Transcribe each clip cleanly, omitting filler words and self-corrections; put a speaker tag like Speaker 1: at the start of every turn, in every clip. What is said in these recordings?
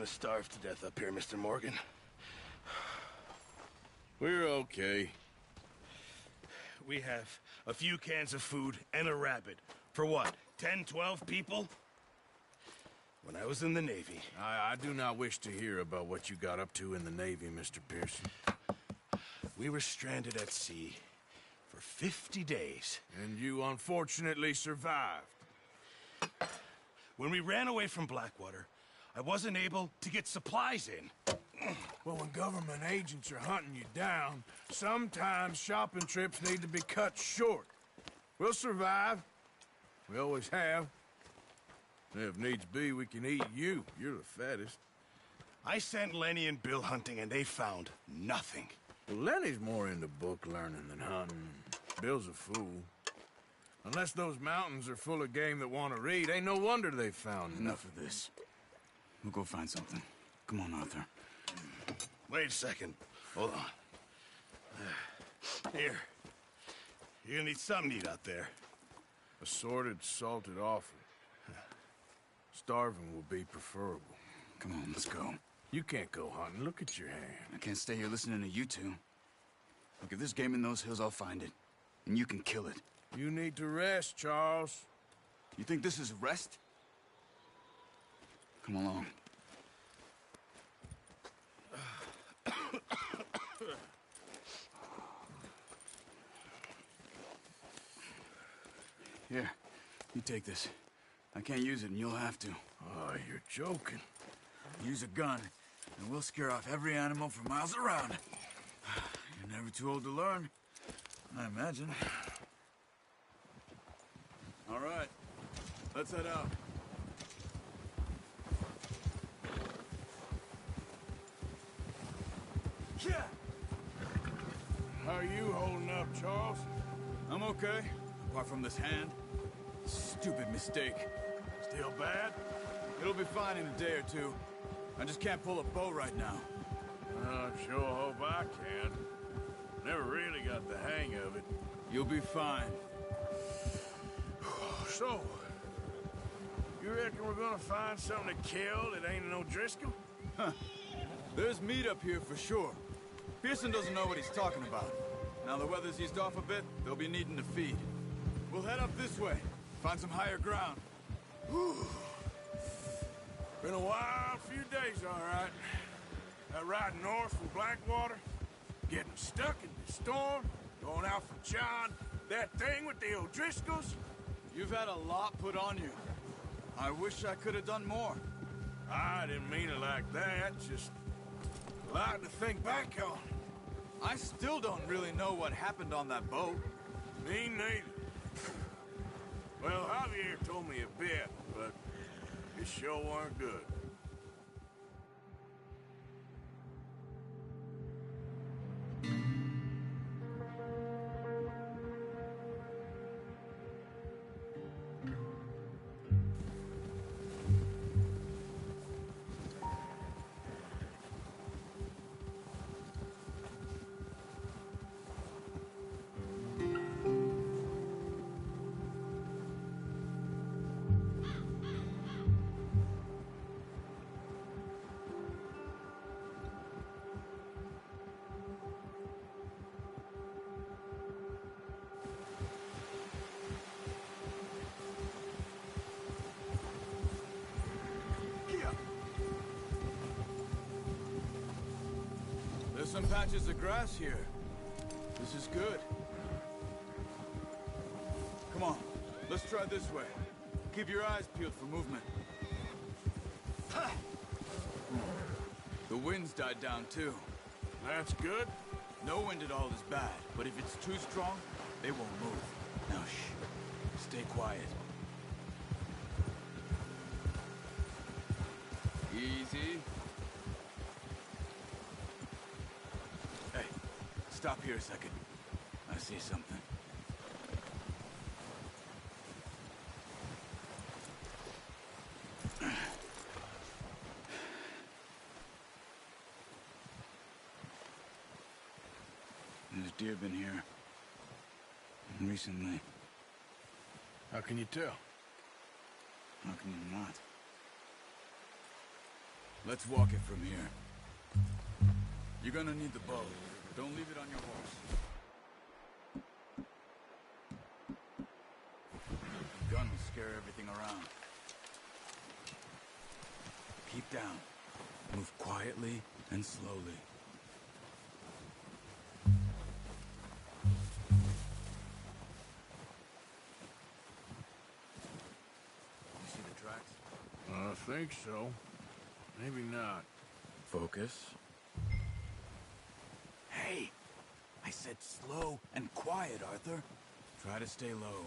Speaker 1: gonna starve to death up here, Mr. Morgan.
Speaker 2: We're okay.
Speaker 1: We have a few cans of food and a rabbit. For what, 10, 12 people? When I was in the Navy...
Speaker 2: I do not wish to hear about what you got up to in the Navy, Mr. Pearson.
Speaker 1: We were stranded at sea for 50 days.
Speaker 2: And you unfortunately survived.
Speaker 1: When we ran away from Blackwater, I wasn't able to get supplies in.
Speaker 2: Well, when government agents are hunting you down, sometimes shopping trips need to be cut short. We'll survive. We always have. If needs be, we can eat you. You're the fattest.
Speaker 1: I sent Lenny and Bill hunting, and they found nothing.
Speaker 2: Well, Lenny's more into book learning than hunting. Bill's a fool. Unless those mountains are full of game that want to read, ain't no wonder they found
Speaker 3: Enough of this. We'll go find something. Come on, Arthur.
Speaker 1: Wait a second. Hold on. Here. You're gonna need something to eat out there.
Speaker 2: Assorted, salted offal. Starving will be preferable.
Speaker 3: Come on, let's go.
Speaker 2: You can't go hunting. Look at your hand.
Speaker 3: I can't stay here listening to you two. Look, if there's game in those hills, I'll find it. And you can kill it.
Speaker 2: You need to rest, Charles.
Speaker 3: You think this is rest? Come along. Here, you take this. I can't use it, and you'll have to.
Speaker 2: Oh, you're joking.
Speaker 3: Use a gun, and we'll scare off every animal for miles around. You're never too old to learn, I imagine. All right, let's head out. Yeah.
Speaker 2: How are you holding up, Charles?
Speaker 3: I'm okay, apart from this hand. Stupid mistake.
Speaker 2: Still bad?
Speaker 3: It'll be fine in a day or two. I just can't pull a bow right now.
Speaker 2: I sure hope I can. Never really got the hang of it.
Speaker 3: You'll be fine.
Speaker 2: So, you reckon we're gonna find something to kill that ain't no Driscoll?
Speaker 3: Huh. There's meat up here for sure. Pearson doesn't know what he's talking about. Now the weather's eased off a bit, they'll be needing to feed. We'll head up this way, find some higher ground.
Speaker 2: Whew. Been a wild few days, all right. That ride north from Blackwater, getting stuck in the storm, going out for John, that thing with the O'Driscolls.
Speaker 3: You've had a lot put on you. I wish I could have done more.
Speaker 2: I didn't mean it like that, just a lot to think back on.
Speaker 3: I still don't really know what happened on that boat.
Speaker 2: Me neither. Well, Javier told me a bit, but it sure weren't good.
Speaker 3: There's some patches of grass here. This is good. Come on, let's try this way. Keep your eyes peeled for movement. The wind's died down too.
Speaker 2: That's good.
Speaker 3: No wind at all is bad, but if it's too strong, they won't move. Now shh, stay quiet. Easy. Hey, stop here a second. I see something. There's deer been here. Recently.
Speaker 2: How can you tell?
Speaker 3: How can you not? Let's walk it from here. You're gonna need the bow. Don't leave it on your horse. The gun will scare everything around. Keep down. Move quietly and slowly. You see the tracks?
Speaker 2: I think so. Maybe not.
Speaker 3: Focus. Hey! I said slow and quiet, Arthur. Try to stay low.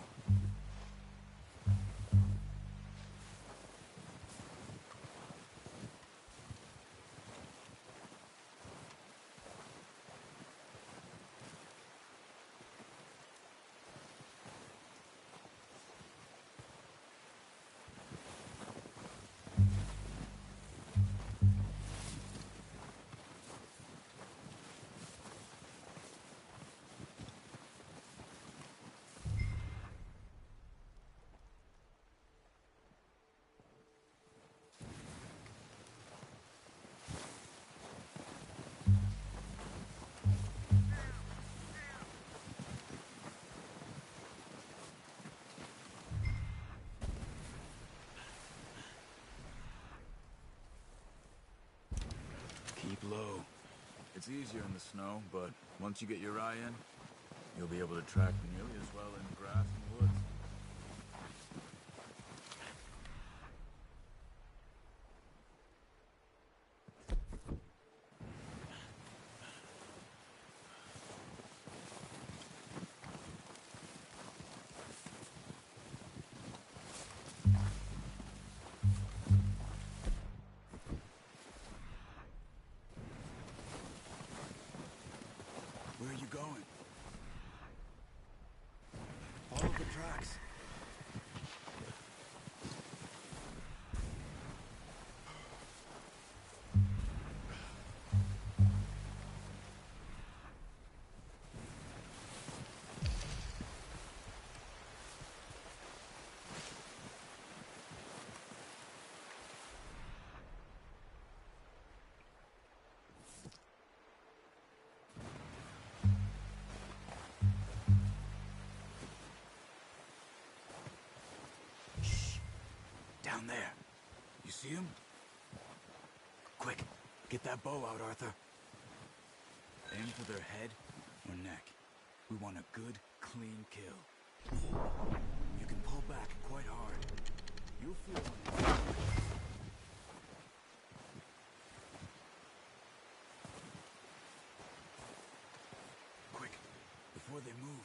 Speaker 3: Keep low. It's easier in the snow, but once you get your eye in, you'll be able to track nearly as well in grass and woods. Where are you going? Follow the tracks. Down there. You see him? Quick, get that bow out, Arthur. Aim for their head or neck. We want a good, clean kill. You can pull back quite hard. You'll feel when it's quick, before they move.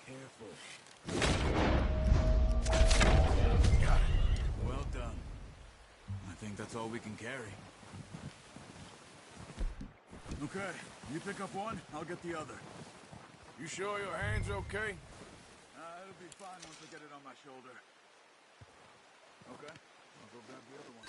Speaker 3: Careful. Got it. Well done. I think that's all we can carry. Okay, you pick up one, I'll get the other.
Speaker 2: You sure your hand's okay?
Speaker 3: It'll be fine once I get it on my shoulder. Okay, I'll go grab the other one.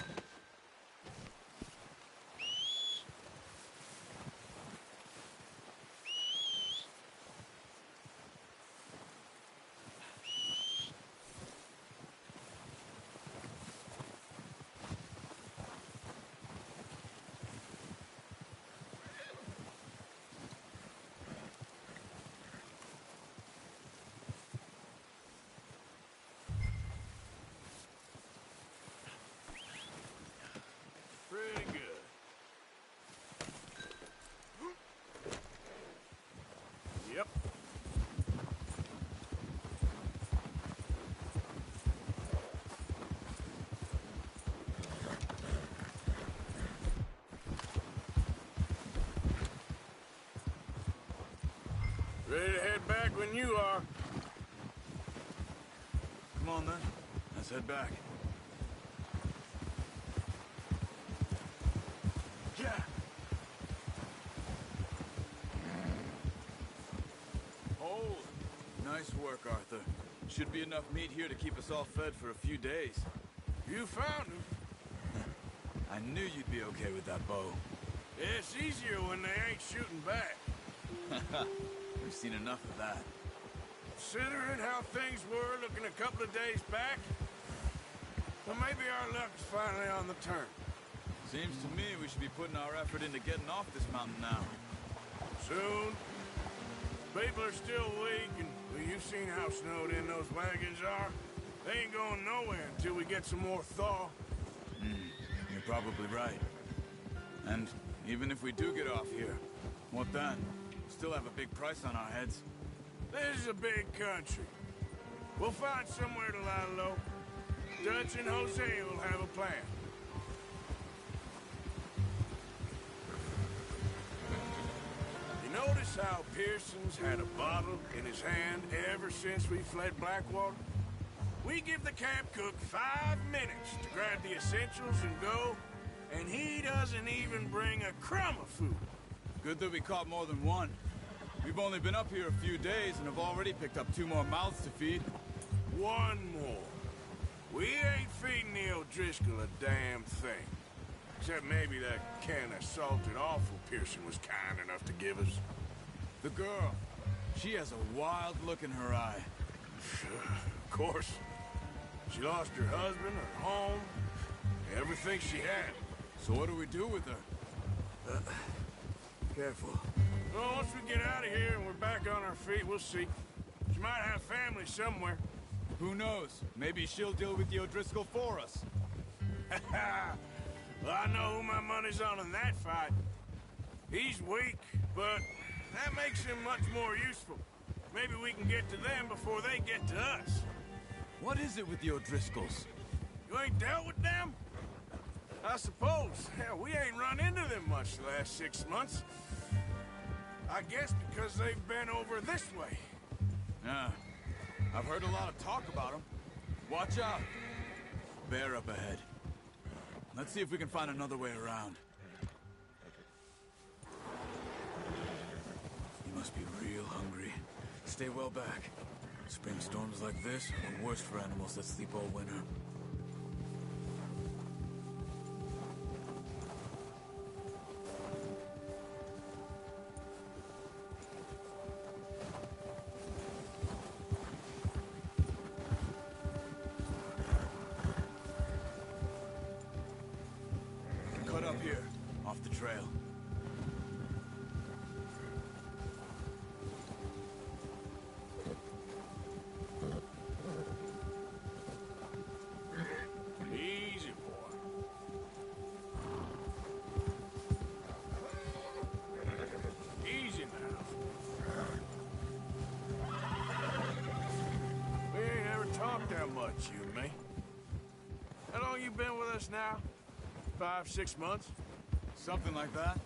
Speaker 2: Ready to head back when you are.
Speaker 3: Come on, then. Let's head back. Yeah. Hold. Nice work, Arthur. Should be enough meat here to keep us all fed for a few days.
Speaker 2: You found him.
Speaker 3: I knew you'd be okay with that bow.
Speaker 2: Yeah, it's easier when they ain't shooting back.
Speaker 3: We've seen enough of that.
Speaker 2: Considering how things were looking a couple of days back, well, maybe our luck's finally on the turn.
Speaker 3: Seems to me we should be putting our effort into getting off this mountain now.
Speaker 2: Soon. People are still weak, and well, you've seen how snowed in those wagons are. They ain't going nowhere until we get some more thaw.
Speaker 3: You're probably right. And even if we do get off here, what then? Still have a big price on our heads.
Speaker 2: This is a big country. We'll find somewhere to lie low. Dutch and Hosea will have a plan. You notice how Pearson's had a bottle in his hand ever since we fled Blackwater? We give the camp cook 5 minutes to grab the essentials and go, and he doesn't even bring a crumb of food.
Speaker 3: Good that we caught more than one. We've only been up here a few days and have already picked up 2 more mouths to feed.
Speaker 2: One more. We ain't feeding the O'Driscoll a damn thing. Except maybe that can of salted offal Pearson was kind enough to give us.
Speaker 3: The girl, she has a wild look in her eye.
Speaker 2: Of course. She lost her husband, her home, everything she had.
Speaker 3: So what do we do with her?
Speaker 2: Careful. Well, once we get out of here and we're back on our feet, we'll see. She might have family somewhere.
Speaker 3: Who knows? Maybe she'll deal with the O'Driscoll for us.
Speaker 2: Well, I know who my money's on in that fight. He's weak, but that makes him much more useful. Maybe we can get to them before they get to us.
Speaker 3: What is it with the O'Driscolls?
Speaker 2: You ain't dealt with them? I suppose. Hell, we ain't run into them much the last 6 months. I guess because they've been over this way.
Speaker 3: Yeah. I've heard a lot of talk about them. Watch out. Bear up ahead. Let's see if we can find another way around. You must be real hungry. Stay well back. Spring storms like this are the worst for animals that sleep all winter. Cut up here, off the trail.
Speaker 2: Easy, boy. Easy now. We ain't ever talked that much, you and me. How long you been with us now? 5, 6 months?
Speaker 3: Something like that?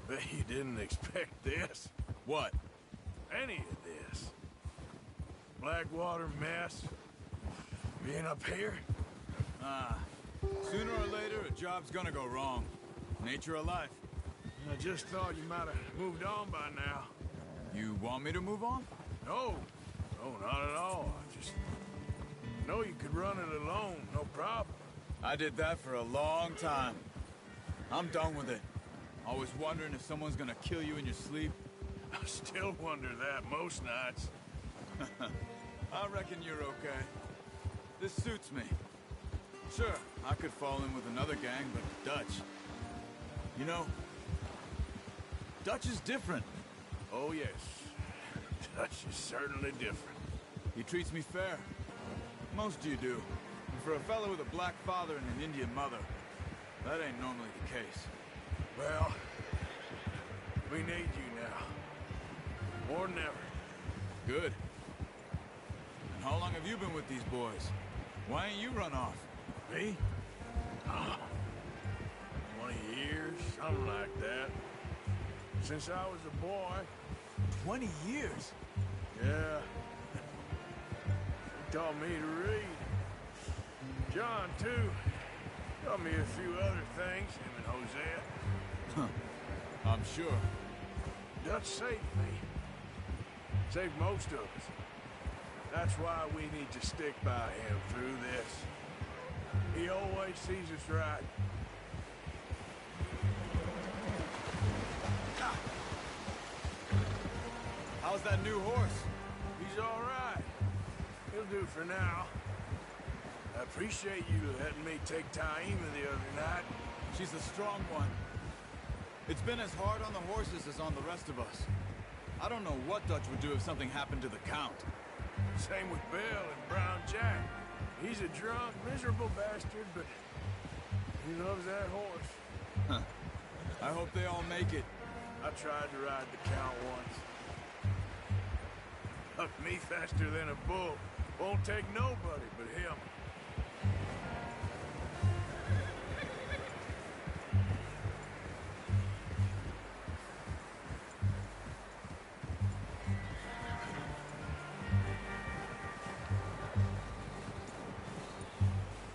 Speaker 2: Bet you didn't expect this.
Speaker 3: What?
Speaker 2: Any of this. Blackwater mess. Being up here.
Speaker 3: Sooner or later, a job's gonna go wrong. Nature of life.
Speaker 2: I just thought you might have moved on by now.
Speaker 3: You want me to move on?
Speaker 2: No. No, not at all. I just know you could run it alone, no problem.
Speaker 3: I did that for a long time. I'm done with it. Always wondering if someone's gonna kill you in your sleep.
Speaker 2: I still wonder that most nights.
Speaker 3: I reckon you're okay. This suits me. Sure, I could fall in with another gang, but Dutch... You know, Dutch is different.
Speaker 2: Oh, yes. Dutch is certainly different.
Speaker 3: He treats me fair. Most of you do. And for a fellow with a black father and an Indian mother, that ain't normally the case.
Speaker 2: Well, we need you now. More than ever.
Speaker 3: Good. And how long have you been with these boys? Why ain't you run off?
Speaker 2: Me? Oh, 20 years, something like that. Since I was a boy.
Speaker 3: 20 years?
Speaker 2: Yeah. He taught me to read. John, too. Taught me a few other things, him and Hosea.
Speaker 3: I'm sure.
Speaker 2: Dutch saved me. Saved most of us. That's why we need to stick by him through this. He always sees us right.
Speaker 3: How's that new horse?
Speaker 2: He's all right. He'll do for now. I appreciate you letting me take Taima the other night.
Speaker 3: She's a strong one. It's been as hard on the horses as on the rest of us. I don't know what Dutch would do if something happened to the Count.
Speaker 2: Same with Bill and Brown Jack. He's a drunk, miserable bastard, but he loves that horse.
Speaker 3: Huh. I hope they all make it.
Speaker 2: I tried to ride the Count once. Hucked me faster than a bull. Won't take nobody but him.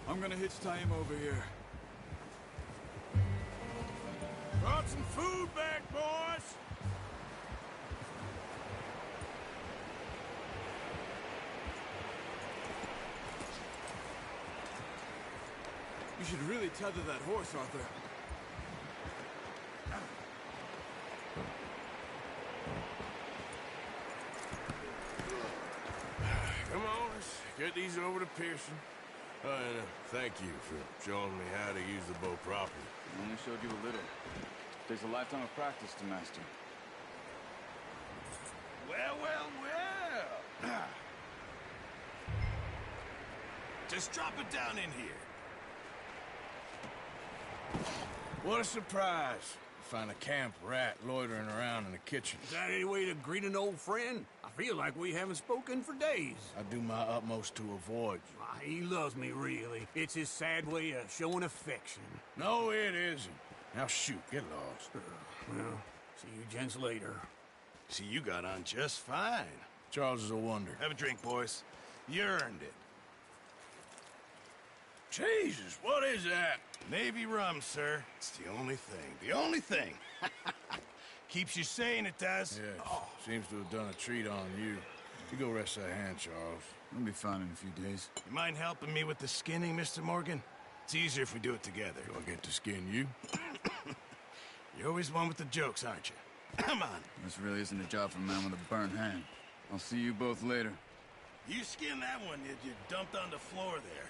Speaker 3: I'm gonna hitch Taima over here.
Speaker 2: Brought some food back, boys!
Speaker 3: You should really tether that horse, Arthur.
Speaker 2: Come on, let's get these over to Pearson. And thank you for showing me how to use the bow properly.
Speaker 3: I only showed you a little. Takes a lifetime of practice to master.
Speaker 1: Well, well, well. Just drop it down in here.
Speaker 2: What a surprise. Find a camp rat loitering around in the kitchen.
Speaker 4: Is that any way to greet an old friend? I feel like we haven't spoken for days.
Speaker 2: I do my utmost to avoid you.
Speaker 4: Ah, he loves me, really. It's his sad way of showing affection.
Speaker 2: No, it isn't. Now shoot, get lost.
Speaker 4: Well, see you gents later.
Speaker 1: See, you got on just fine.
Speaker 2: Charles is a wonder.
Speaker 1: Have a drink, boys. You earned it.
Speaker 2: Jesus, what is that?
Speaker 1: Navy rum, sir. It's the only thing. The only thing. Keeps you sane, it does.
Speaker 2: Yeah, seems to have done a treat on you. You go rest that hand, Charles.
Speaker 3: I'll be fine in a few days.
Speaker 1: You mind helping me with the skinning, Mr. Morgan? It's easier if we do it together.
Speaker 2: Do I get to skin you?
Speaker 1: You're always one with the jokes, aren't you? Come on.
Speaker 3: This really isn't a job for a man with a burnt hand. I'll see you both later.
Speaker 1: You skinned that one you dumped on the floor there.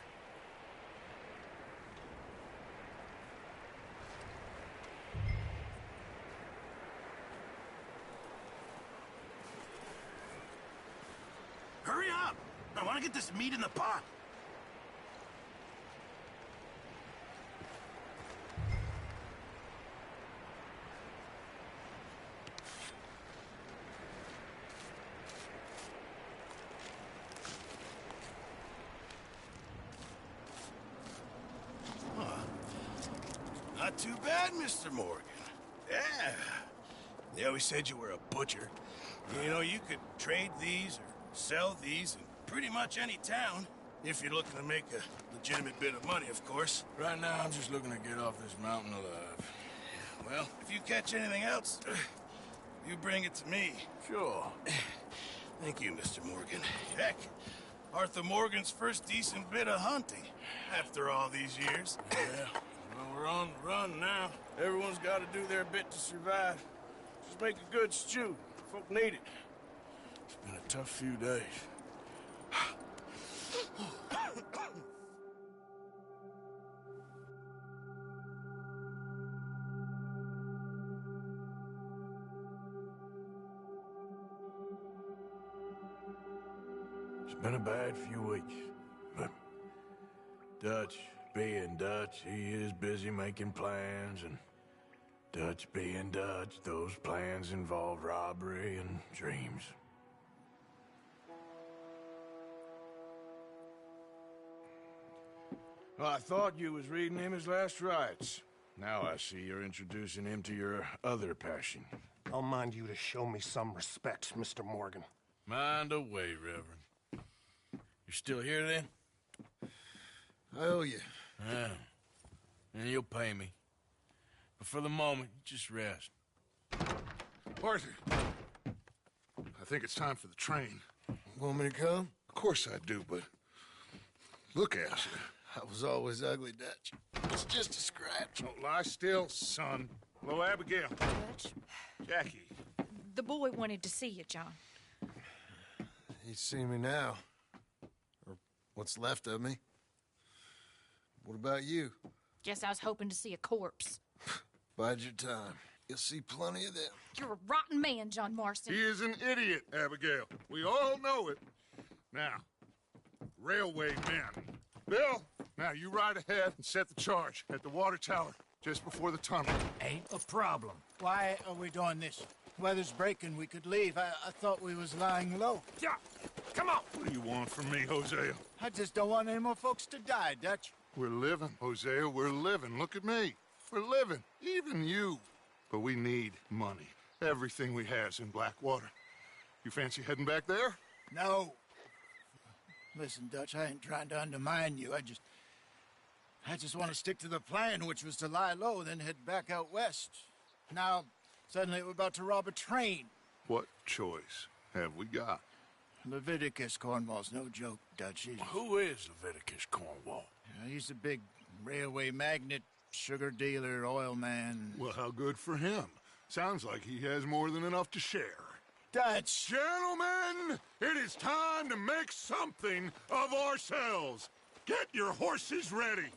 Speaker 1: Hurry up! I want to get this meat in the pot. Not too bad, Mr. Morgan. Yeah. They always said you were a butcher. You know, you could trade these or sell these in pretty much any town. If you're looking to make a legitimate bit of money, of course.
Speaker 2: Right now, I'm just looking to get off this mountain alive.
Speaker 1: Well, if you catch anything else, you bring it to me.
Speaker 2: Sure.
Speaker 1: Thank you, Mr. Morgan. Heck, Arthur Morgan's first decent bit of hunting after all these years.
Speaker 2: Yeah. Well, we're on the run now. Everyone's got to do their bit to survive. Just make a good stew. Folk need it. It's been a tough few days. It's been a bad few weeks, but Dutch being Dutch, he is busy making plans, and Dutch being Dutch, those plans involve robbery and dreams. Well, I thought you was reading him his last rites. Now I see you're introducing him to your other passion.
Speaker 5: I'll mind you to show me some respect, Mr. Morgan.
Speaker 2: Mind away, Reverend. You're still here, then?
Speaker 1: I owe you.
Speaker 2: Yeah. And you'll pay me. But for the moment, just rest.
Speaker 5: Arthur, I think it's time for the train.
Speaker 1: Want me to come?
Speaker 5: Of course I do, but look at you.
Speaker 1: I was always ugly, Dutch. It's just a scratch.
Speaker 5: Don't lie still, son. Hello, Abigail.
Speaker 6: Dutch,
Speaker 5: Jackie.
Speaker 6: the boy wanted to see you, John.
Speaker 1: He's seen me now. Or what's left of me. What about you?
Speaker 6: Guess I was hoping to see a corpse.
Speaker 1: Bide your time. You'll see plenty of them.
Speaker 6: You're a rotten man, John Marston.
Speaker 5: He is an idiot, Abigail. We all know it. Now, railway men. Bill, now you ride ahead and set the charge at the water tower just before the tunnel.
Speaker 7: Ain't a problem. Why are we doing this? Weather's breaking. We could leave. I thought we was lying low.
Speaker 5: Yeah, come on. What do you want from me, Hosea?
Speaker 7: I just don't want any more folks to die, Dutch.
Speaker 5: We're living, Hosea. We're living. Look at me. We're living. Even you. But we need money. Everything we have's in Blackwater. You fancy heading back there?
Speaker 7: No. Listen, Dutch, I ain't trying to undermine you. I just want to stick to the plan, which was to lie low, then head back out west. Now, suddenly we're about to rob a train.
Speaker 5: What choice have we got?
Speaker 7: Leviticus Cornwall's no joke, Dutch.
Speaker 2: Who is Leviticus Cornwall?
Speaker 7: He's a big railway magnate, sugar dealer, oil man.
Speaker 5: Well, how good for him. Sounds like he has more than enough to share.
Speaker 7: Dutch!
Speaker 5: Gentlemen, it is time to make something of ourselves. Get your horses ready.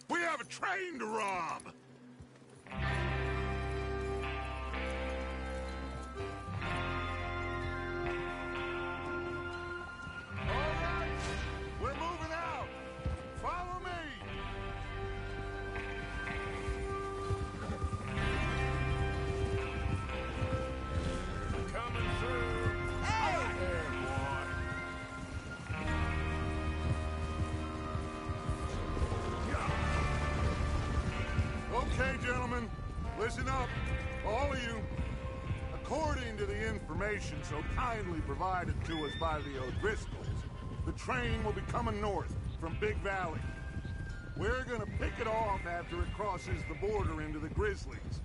Speaker 5: We have a train to rob. All right, we're moving out. Follow me.
Speaker 2: Coming through. Hey! There, boy.
Speaker 5: Okay, gentlemen, listen up, all of you. According to the information so kindly provided to us by the O'Driscolls, the train will be coming north from Big Valley. We're gonna pick it off after it crosses the border into the Grizzlies.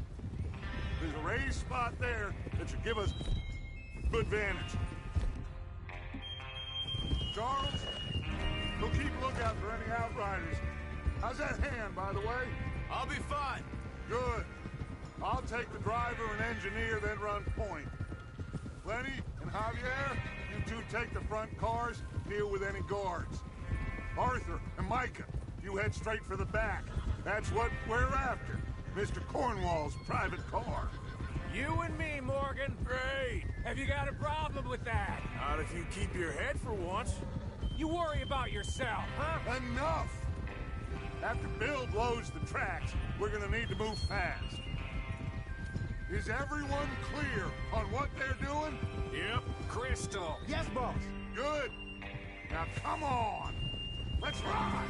Speaker 5: There's a raised spot there that should give us good vantage. Charles, go keep a lookout for any outriders. How's that hand, by the way?
Speaker 3: I'll be fine.
Speaker 5: Good. I'll take the driver and engineer, then run point. Lenny and Javier, you two take the front cars, deal with any guards. Arthur and Micah, you head straight for the back. That's what we're after. Mr. Cornwall's private car.
Speaker 4: You and me, Morgan.
Speaker 2: Great.
Speaker 4: Have you got a problem with that?
Speaker 2: Not if you keep your head for once.
Speaker 4: You worry about yourself, huh?
Speaker 5: Enough! After Bill blows the tracks, we're gonna need to move fast. Is everyone clear on what they're doing?
Speaker 2: Yep.
Speaker 4: Crystal.
Speaker 7: Yes, boss.
Speaker 5: Good. Now come on. Let's ride.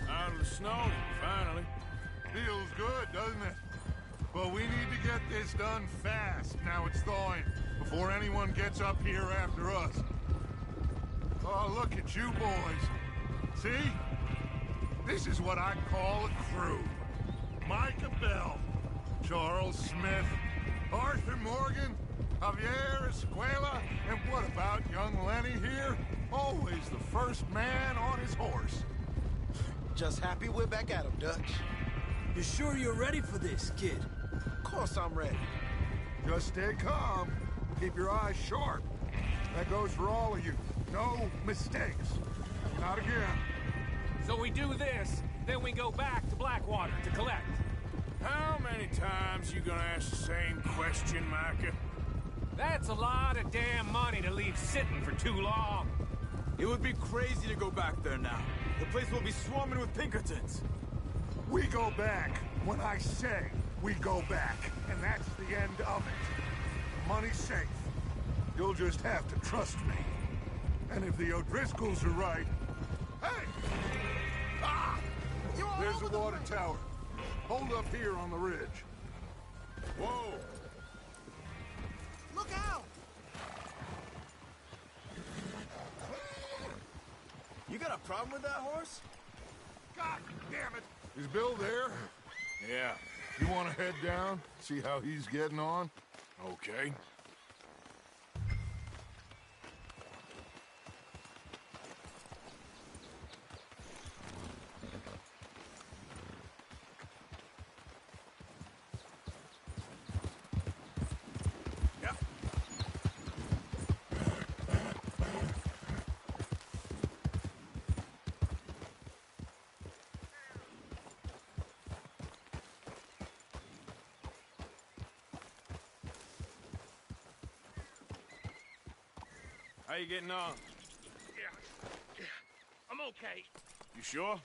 Speaker 2: Out of the snow, finally.
Speaker 5: Feels good, doesn't it? But we need to get this done fast, now it's thawing, before anyone gets up here after us. Oh, look at you boys. See? This is what I call a crew. Micah Bell, Charles Smith, Arthur Morgan, Javier Escuela, and what about young Lenny here? Always the first man on his horse.
Speaker 8: Just happy we're back at him, Dutch.
Speaker 3: You sure you're ready for this, kid?
Speaker 8: Of course I'm ready.
Speaker 5: Just stay calm. Keep your eyes sharp. That goes for all of you. No mistakes. Not again.
Speaker 4: So we do this, then we go back to Blackwater to collect.
Speaker 2: How many times you gonna ask the same question, Micah?
Speaker 4: That's a lot of damn money to leave sitting for too long.
Speaker 3: It would be crazy to go back there now. The place will be swarming with Pinkertons.
Speaker 5: We go back when I say we go back, and that's the end of it. Money's safe. You'll just have to trust me. And if the O'Driscolls are right... Hey! Ah! There's the water tower. Hold up here on the ridge. Whoa!
Speaker 8: Look out! You got a problem with that horse?
Speaker 5: God damn it! Is Bill there?
Speaker 2: Yeah.
Speaker 5: You want to head down? See how he's getting on?
Speaker 2: Okay. How you getting on?
Speaker 9: Yeah, I'm okay.
Speaker 2: You sure?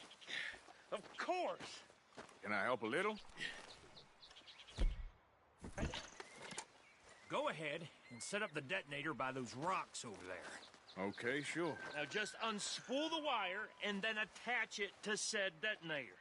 Speaker 9: Of course.
Speaker 2: Can I help a little?
Speaker 9: Go ahead and set up the detonator by those rocks over there.
Speaker 2: Okay, sure.
Speaker 9: Now just unspool the wire and then attach it to said detonator.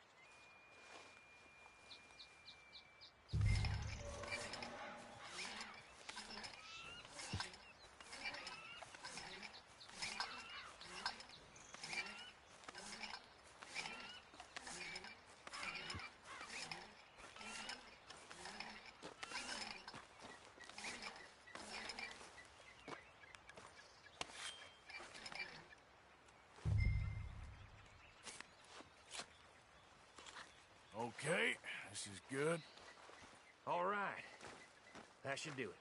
Speaker 2: Okay, this is good.
Speaker 9: All right. That should do it.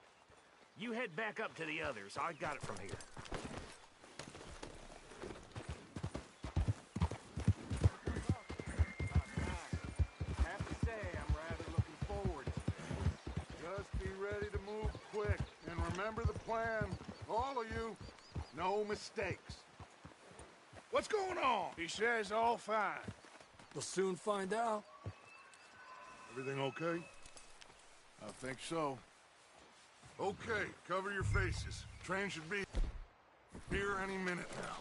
Speaker 9: You head back up to the others. I got it from here.
Speaker 5: Have to say, I'm rather looking forward to it. Just be ready to move quick. And remember the plan. All of you, no mistakes. What's going on?
Speaker 2: He says all fine.
Speaker 4: We'll soon find out.
Speaker 5: Everything okay?
Speaker 2: I think so.
Speaker 5: Okay, cover your faces. Train should be here any minute now.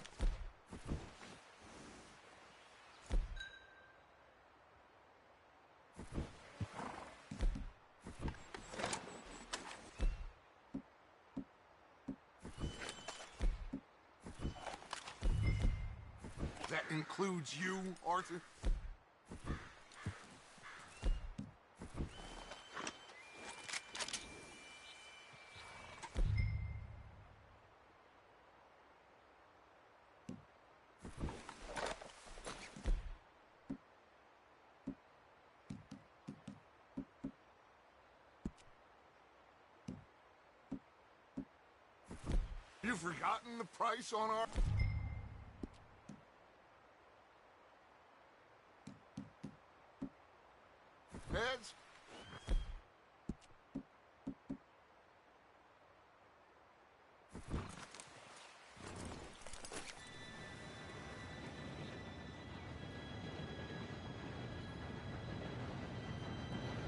Speaker 5: That includes you, Arthur? You forgotten the price on our... heads?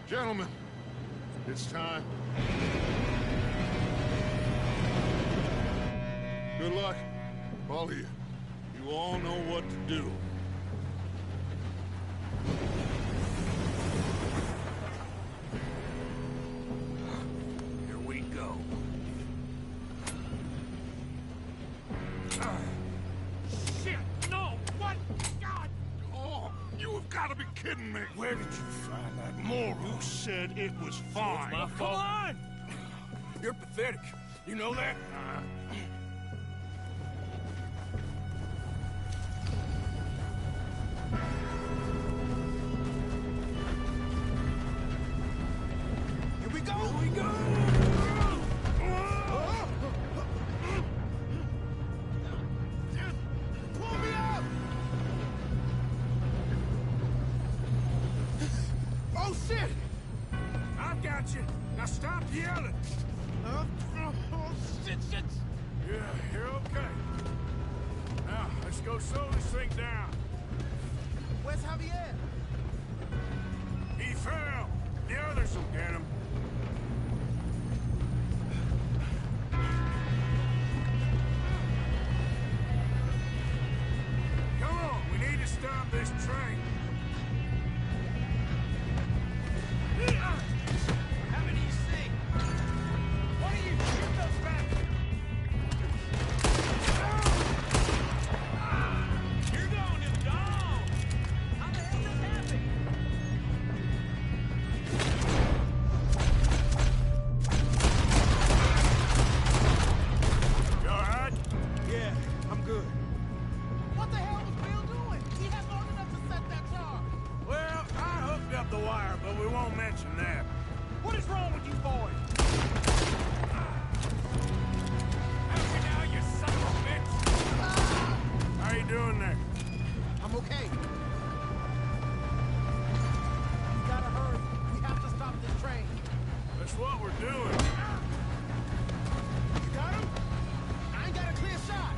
Speaker 5: Gentlemen, it's time. Good luck, all of you. You all know what to do.
Speaker 9: Here we go. Shit! No! What? God!
Speaker 5: Oh, you have got to be kidding me.
Speaker 2: Where did you find that moron?
Speaker 5: You said it was fine.
Speaker 2: My fault. Come on! You're pathetic. You know that?
Speaker 8: Here we go!
Speaker 2: Here we go!
Speaker 8: Pull me up! minutes.
Speaker 2: Yeah, you're okay. Now, let's go slow this thing down.
Speaker 8: Where's Javier?
Speaker 2: He fell. The others will get him. Come on, we need to stop this train.
Speaker 8: How many you see? One of you shoot those bastards! You're going to dog! How the hell did this happen?
Speaker 2: You alright?
Speaker 8: Yeah, I'm good. What the hell was Bill doing? He had long enough to set that charge.
Speaker 2: Well, I hooked up the wire, but we won't mention that.
Speaker 8: What is wrong with you boys?
Speaker 4: Help me now, you son of a bitch!
Speaker 2: How you doing there?
Speaker 8: I'm okay. We gotta hurry. We have to stop this train.
Speaker 2: That's what we're doing.
Speaker 8: You got him? I ain't got a clear shot.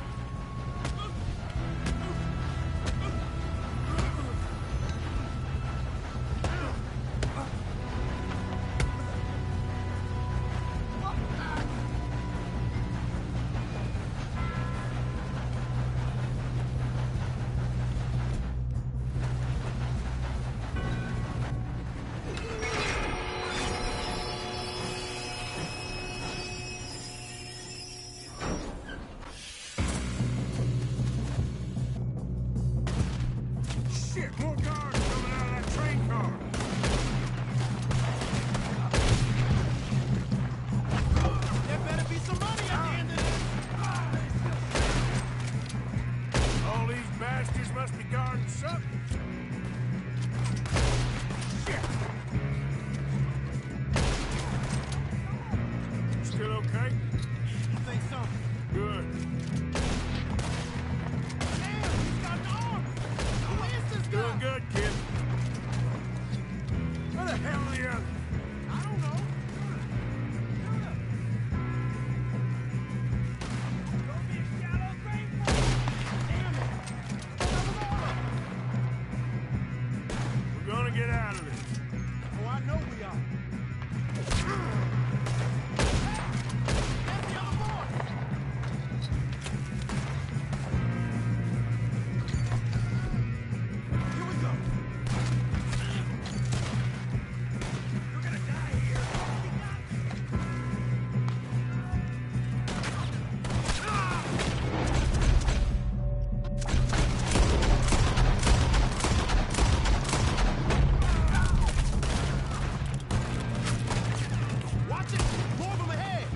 Speaker 2: Shit, more guards coming out of that train car.
Speaker 8: There better be some money at the end of this.
Speaker 2: All these bastards must be guarding something. Shit. Still okay?
Speaker 8: I think so.
Speaker 2: Good.
Speaker 8: Damn, he's got an arm. Who is this guy?
Speaker 2: Doing good, kid. Where the hell are the others?
Speaker 8: I don't know. Don't be a shallow grave. Damn it.
Speaker 2: We're gonna get out of this.
Speaker 8: Oh, I know we are. That's the other boy. Here we go. You're gonna die here. Watch it. More of them ahead.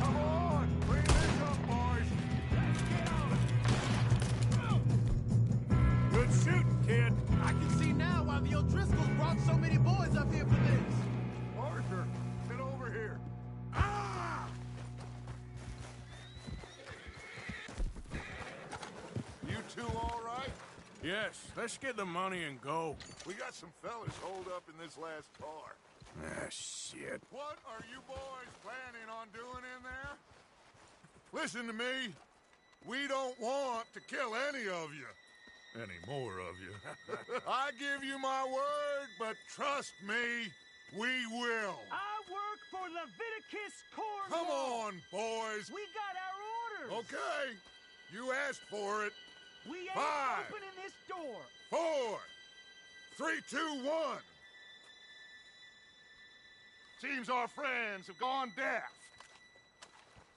Speaker 5: Come on! Bring this up, boys!
Speaker 2: Good shooting, kid.
Speaker 8: I can see now why the O'Driscolls brought so many boys up here for this.
Speaker 5: Arthur, get over here. You two all right?
Speaker 2: Yes, let's get the money and go.
Speaker 5: We got some fellas holed up in this last car.
Speaker 2: Ah, shit.
Speaker 5: What are you boys planning on doing in there? Listen to me. We don't want to kill any of you. Any more of you. I give you my word, but trust me, we will.
Speaker 8: I work for Leviticus Corps.
Speaker 5: Come on, boys.
Speaker 8: We got our orders.
Speaker 5: Okay. You asked for it.
Speaker 8: We ain't
Speaker 5: 5,
Speaker 8: opening this door.
Speaker 5: 4, 3, 2, 1. Seems our friends have gone deaf.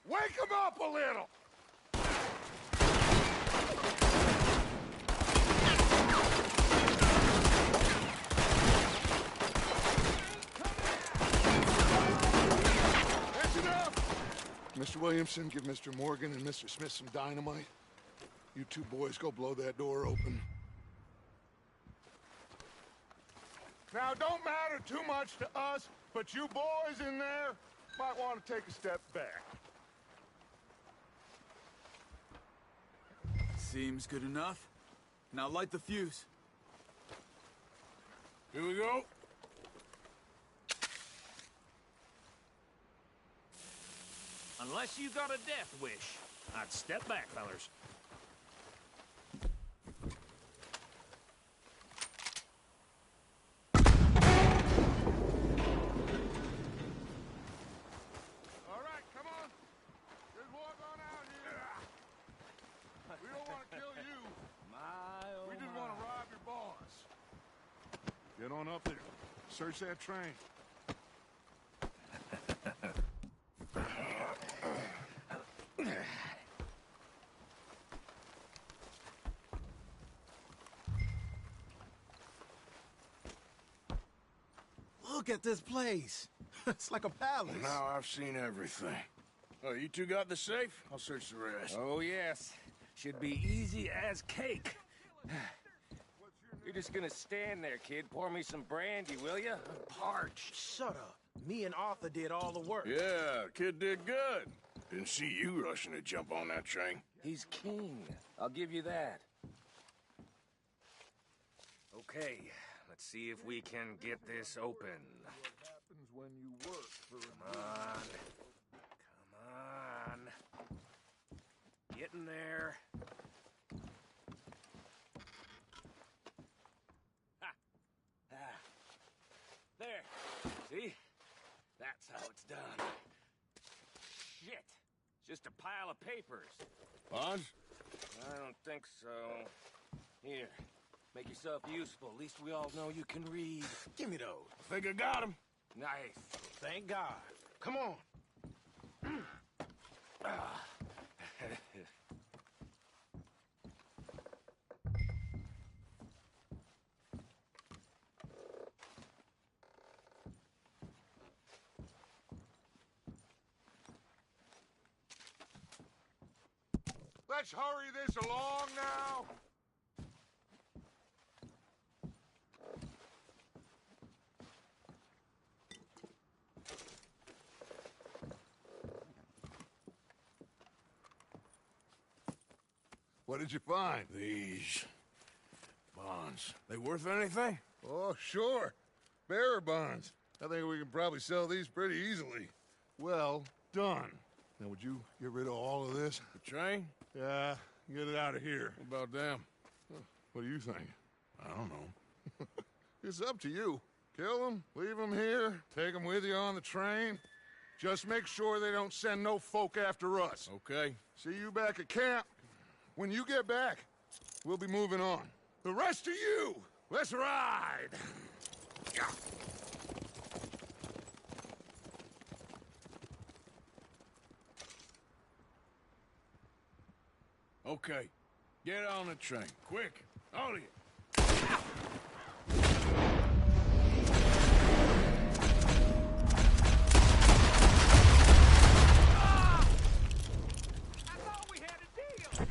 Speaker 5: Wake them up a little. That's enough. Mr. Williamson, give Mr. Morgan and Mr. Smith some dynamite. You two boys go blow that door open. Now, don't matter too much to us, but you boys in there might want to take a step back.
Speaker 3: Seems good enough. Now light the fuse.
Speaker 2: Here we go.
Speaker 9: Unless you got a death wish, I'd step back, fellers.
Speaker 5: All right, come on. Just walk on out here. We don't want to kill you. We just want to rob your boss. Get on up there. Search that train.
Speaker 8: Look at this place. It's like a palace.
Speaker 2: Now I've seen everything. Oh, you two got the safe? I'll search the rest.
Speaker 4: Oh, yes. Should be easy as cake. You're just gonna stand there, kid. Pour me some brandy, will ya? I'm parched.
Speaker 8: Shut up. Me and Arthur did all the work.
Speaker 2: Yeah, kid did good. Didn't see you rushing to jump on that train.
Speaker 4: He's king. I'll give you that. Okay, let's see if we can get this open.
Speaker 5: What happens when you work for
Speaker 4: Come on. Come on. Get in there. Ha! Ah. There. See? That's how it's done. Shit. It's just a pile of papers.
Speaker 2: Bonds?
Speaker 4: I don't think so. Here. Make yourself useful. At least we all know you can read.
Speaker 8: Give me those.
Speaker 2: Think I got him.
Speaker 4: Nice.
Speaker 8: Thank God. Come on.
Speaker 5: Let's hurry this along now. What did you find?
Speaker 2: These bonds. They worth anything?
Speaker 5: Oh, sure. Bearer bonds. I think we can probably sell these pretty easily. Well done. Now, would you get rid of all of this?
Speaker 2: The train?
Speaker 5: Yeah, get it out of here.
Speaker 2: What about them?
Speaker 5: What do you think?
Speaker 2: I don't know.
Speaker 5: It's up to you. Kill them, leave them here, take them with you on the train. Just make sure they don't send no folk after us.
Speaker 2: Okay.
Speaker 5: See you back at camp. When you get back, we'll be moving on. The rest of you, let's ride!
Speaker 2: Okay. Get on the train. Quick. All of you.
Speaker 4: I thought we had a deal.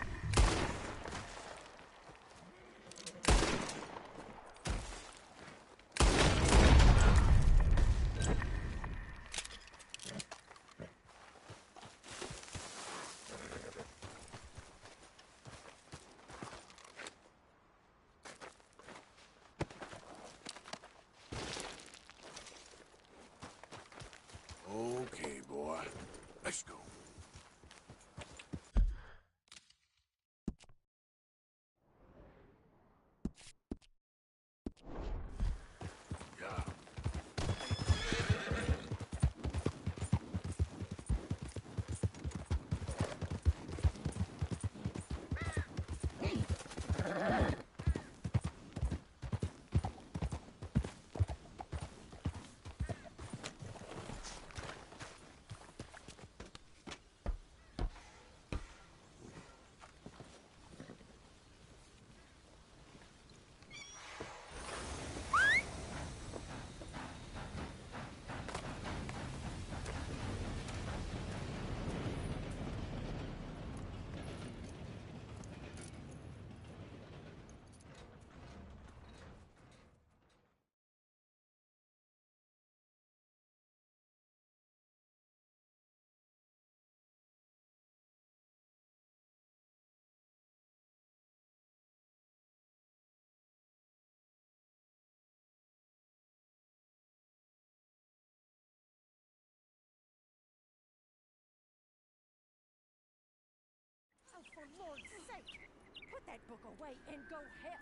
Speaker 10: Put that book away and go help.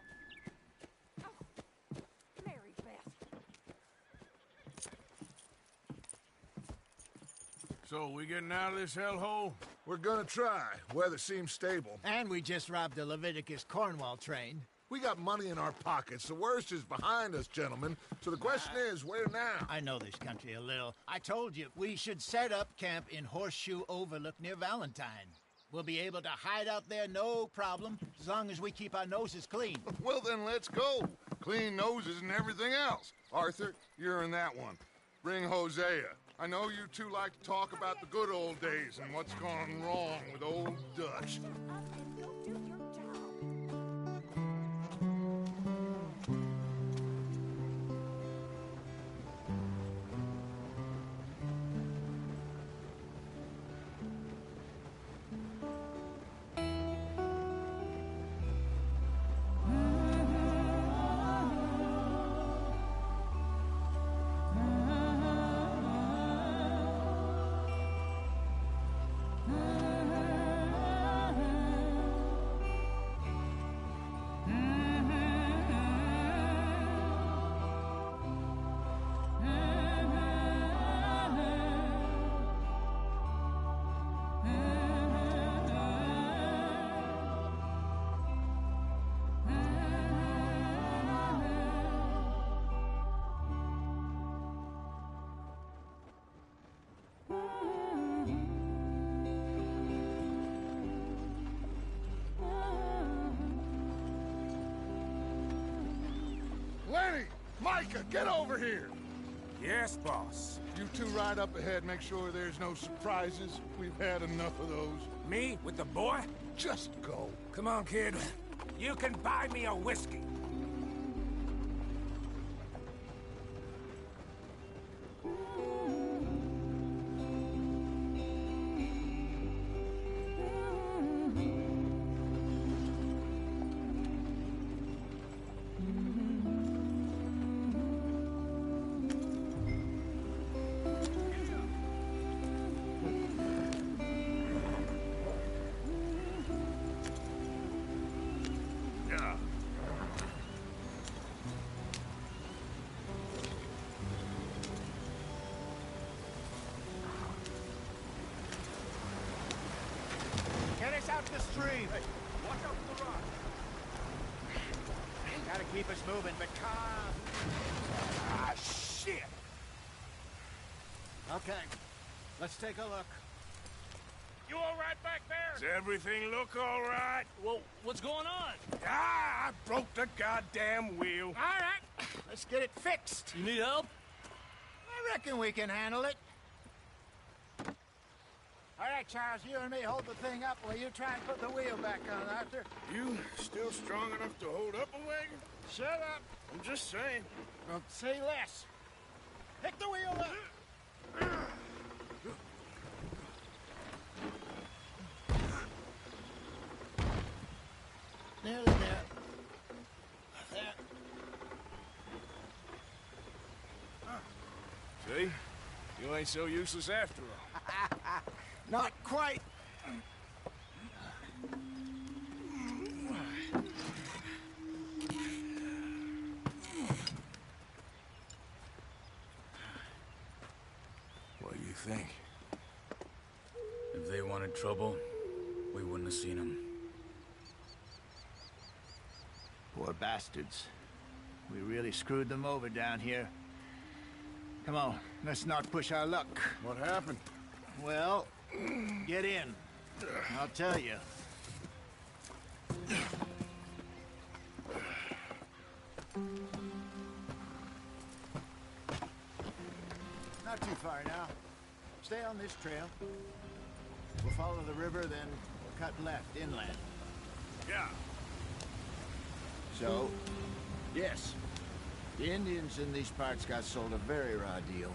Speaker 10: Oh, Mary Beth.
Speaker 2: So, we getting out of this hellhole?
Speaker 5: We're gonna try. Weather seems stable.
Speaker 7: And we just robbed the Leviticus Cornwall train.
Speaker 5: We got money in our pockets. The worst is behind us, gentlemen. So the question is, where now?
Speaker 7: I know this country a little. I told you, we should set up camp in Horseshoe Overlook near Valentine. We'll be able to hide out there, no problem, as long as we keep our noses clean.
Speaker 5: Well, then let's go. Clean noses and everything else. Arthur, you're in that one. Bring Hosea. I know you two like to talk about the good old days and what's gone wrong with old Dutch.
Speaker 10: Shut up and go do your job.
Speaker 5: Lenny! Micah, get over here!
Speaker 9: Yes, boss.
Speaker 5: You two ride up ahead, make sure there's no surprises. We've had enough of those.
Speaker 9: Me with the boy?
Speaker 5: Just go.
Speaker 9: Come on, kid. You can buy me a whiskey.
Speaker 2: Yeah.
Speaker 7: Get us out the stream.
Speaker 9: Watch out for the rock.
Speaker 7: Gotta keep us moving, but calm.
Speaker 9: Ah, shit!
Speaker 7: Okay, let's take a look.
Speaker 9: You all right back there?
Speaker 2: Does everything look all right?
Speaker 4: Well, what's going on?
Speaker 2: Ah, I broke the goddamn wheel.
Speaker 7: All right, let's get it fixed.
Speaker 4: You need help?
Speaker 7: I reckon we can handle it. All right, Charles, you and me hold the thing up while you try and put the wheel back on, Arthur.
Speaker 2: You still strong enough to hold up a wagon?
Speaker 7: Shut up.
Speaker 2: I'm just saying.
Speaker 7: Say less. Pick the wheel up. Nearly there. There.
Speaker 2: See? You ain't so useless after all.
Speaker 7: Not quite.
Speaker 2: What do you think?
Speaker 3: If they wanted trouble, we wouldn't have seen them.
Speaker 7: Poor bastards. We really screwed them over down here. Come on, let's not push our luck.
Speaker 2: What happened?
Speaker 7: Well, get in. I'll tell you. Not too far now. Stay on this trail. We'll follow the river, then we'll cut left inland.
Speaker 2: Yeah.
Speaker 7: So, yes, the Indians in these parts got sold a very raw deal.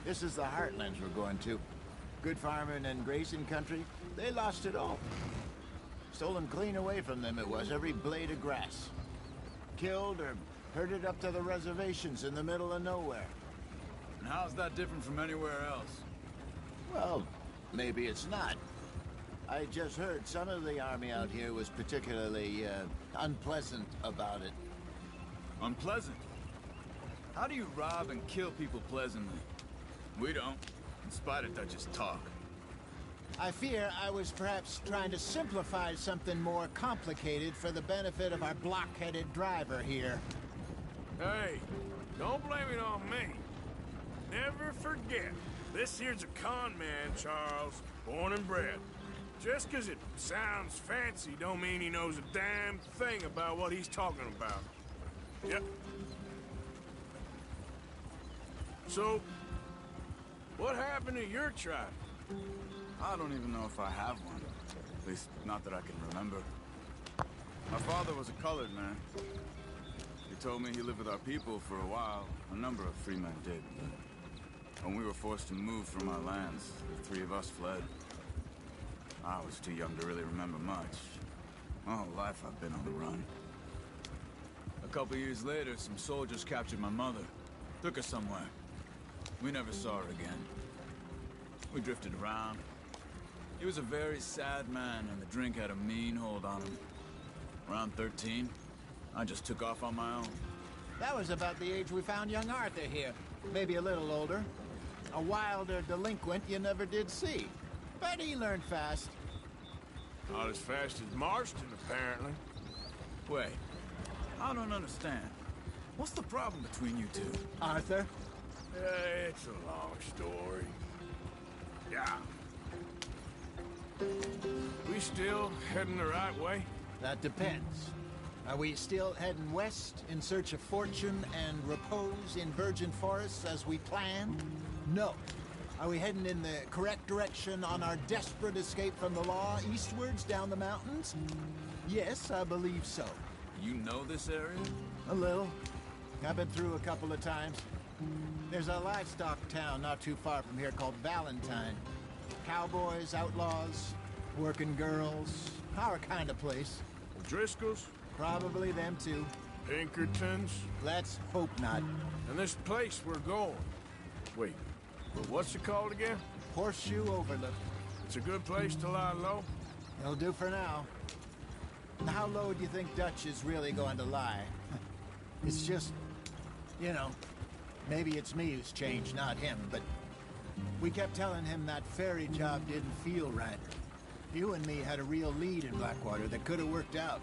Speaker 7: This is the heartlands we're going to. Good farming and grazing country, they lost it all. Stolen clean away from them it was, every blade of grass. Killed or herded up to the reservations in the middle of nowhere.
Speaker 3: And how's that different from anywhere else?
Speaker 7: Well, maybe it's not. I just heard some of the army out here was particularly unpleasant about it.
Speaker 3: Unpleasant? How do you rob and kill people pleasantly? We don't, in spite of Dutch's talk.
Speaker 7: I fear I was perhaps trying to simplify something more complicated for the benefit of our block-headed driver here.
Speaker 2: Hey, don't blame it on me. Never forget, this here's a con man, Charles, born and bred. Just 'cause it sounds fancy don't mean he knows a damn thing about what he's talking about. Yep. So, what happened to your tribe?
Speaker 3: I don't even know if I have one. At least, not that I can remember. My father was a colored man. He told me he lived with our people for a while. A number of free men did, but when we were forced to move from our lands, the three of us fled. I was too young to really remember much. My whole life I've been on the run. A couple years later, some soldiers captured my mother. Took her somewhere. We never saw her again. We drifted around. He was a very sad man, and the drink had a mean hold on him. Around 13, I just took off on my own.
Speaker 7: That was about the age we found young Arthur here. Maybe a little older. A wilder delinquent you never did see. But he learned fast.
Speaker 2: Not as fast as Marston, apparently.
Speaker 3: Wait, I don't understand. What's the problem between you two?
Speaker 7: Arthur?
Speaker 2: It's a long story. Yeah. We still heading the right way?
Speaker 7: That depends. Are we still heading west in search of fortune and repose in virgin forests as we planned? No. Are we heading in the correct direction on our desperate escape from the law eastwards down the mountains? Yes, I believe so.
Speaker 3: You know this area?
Speaker 7: A little. I've been through a couple of times. There's a livestock town not too far from here called Valentine. Cowboys, outlaws, working girls, our kind of place.
Speaker 2: Driscolls?
Speaker 7: Probably them too.
Speaker 2: Pinkertons?
Speaker 7: Let's hope not.
Speaker 2: And this place we're going. Wait, what's it called again?
Speaker 7: Horseshoe Overlook.
Speaker 2: It's a good place to lie low?
Speaker 7: It'll do for now. How low do you think Dutch is really going to lie? It's just, you know, maybe it's me who's changed, not him, but we kept telling him that ferry job didn't feel right. You and me had a real lead in Blackwater that could have worked out.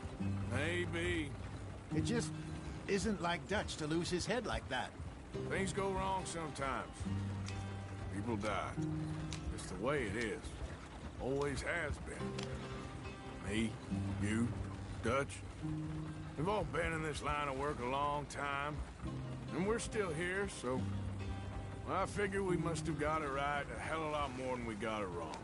Speaker 2: Maybe.
Speaker 7: It just isn't like Dutch to lose his head like that.
Speaker 2: Things go wrong sometimes. People die. It's the way it is. Always has been. Me, you, Dutch. We've all been in this line of work a long time. And we're still here, so... I figure we must have got it right a hell of a lot more than we got it wrong.